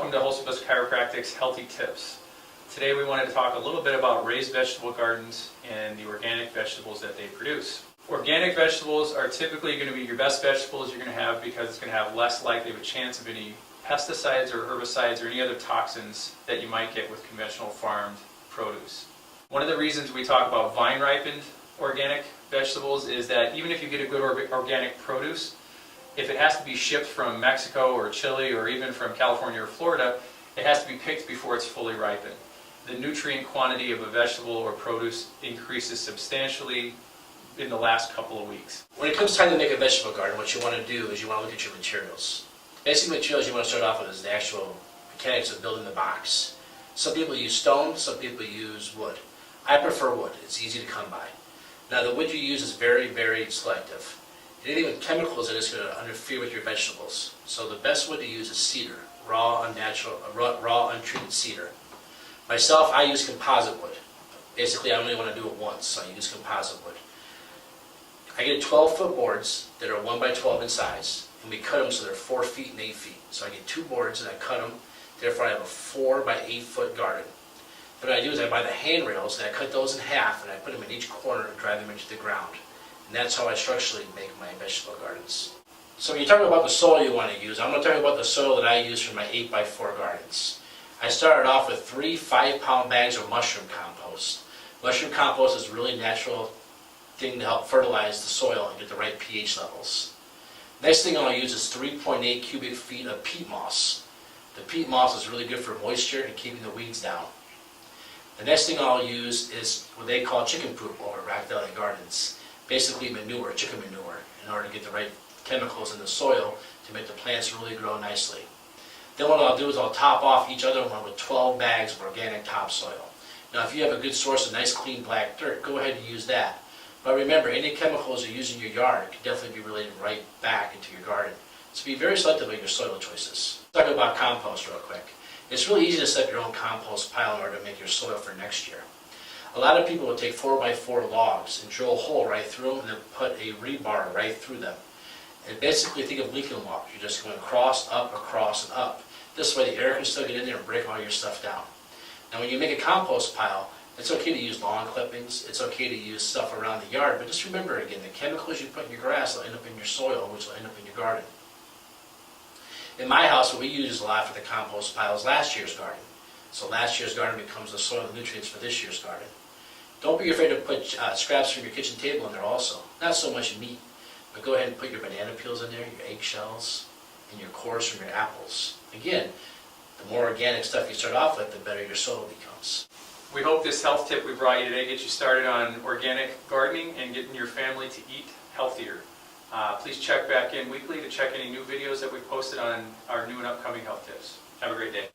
Welcome to Hulsebus Chiropractic's Healthy Tips. Today we wanted to talk a little bit about raised vegetable gardens and the organic vegetables that they produce. Organic vegetables are typically going to be your best vegetables you're going to have because it's going to have less likely of a chance of any pesticides or herbicides or any other toxins that you might get with conventional farmed produce. One of the reasons we talk about vine ripened organic vegetables is that even if you get a good organic produce, if it has to be shipped from Mexico or Chile or even from California or Florida, it has to be picked before it's fully ripened. The nutrient quantity of a vegetable or produce increases substantially in the last couple of weeks. When it comes time to make a vegetable garden, what you want to do is you want to look at your materials. Basic materials you want to start off with is the actual mechanics of building the box. Some people use stone, some people use wood. I prefer wood. It's easy to come by. Now the wood you use is very, very selective. Anything with chemicals in it is going to interfere with your vegetables. So the best wood to use is cedar, raw, untreated cedar. Myself, I use composite wood. Basically, I only want to do it once, so I use composite wood. I get 12-foot boards that are 1 by 12 in size, and we cut them so they're 4 feet and 8 feet. So I get 2 boards and I cut them, therefore I have a 4 by 8 foot garden. Then what I do is I buy the handrails and I cut those in half and I put them in each corner and drive them into the ground. And that's how I structurally make my vegetable gardens. So when you're talking about the soil you want to use, I'm going to talk about the soil that I use for my 8 by 4 gardens. I started off with 3 5-pound bags of mushroom compost. Mushroom compost is a really natural thing to help fertilize the soil and get the right pH levels. Next thing I'll use is 3.8 cubic feet of peat moss. The peat moss is really good for moisture and keeping the weeds down. The next thing I'll use is what they call chicken poop over at Rock Valley Gardens. Basically manure, chicken manure, in order to get the right chemicals in the soil to make the plants really grow nicely. Then what I'll do is I'll top off each other one with 12 bags of organic topsoil. Now if you have a good source of nice clean black dirt, go ahead and use that. But remember, any chemicals you use in your yard can definitely be related right back into your garden. So be very selective of your soil choices. Let's talk about compost real quick. It's really easy to set up your own compost pile in order to make your soil for next year. A lot of people will take 4 by 4 logs and drill a hole right through them and then put a rebar right through them. And basically think of Lincoln logs. You're just going across, and up. This way the air can still get in there and break all your stuff down. Now when you make a compost pile, it's okay to use lawn clippings, it's okay to use stuff around the yard, but just remember again, the chemicals you put in your grass will end up in your soil, which will end up in your garden. In my house, what we use a lot for the compost pile is last year's garden. So last year's garden becomes the soil and nutrients for this year's garden. Don't be afraid to put scraps from your kitchen table in there also. Not so much meat, but go ahead and put your banana peels in there, your eggshells, and your cores from your apples. Again, the more organic stuff you start off with, the better your soil becomes. We hope this health tip we brought you today gets you started on organic gardening and getting your family to eat healthier. Please check back in weekly to check any new videos that we posted on our new and upcoming health tips. Have a great day.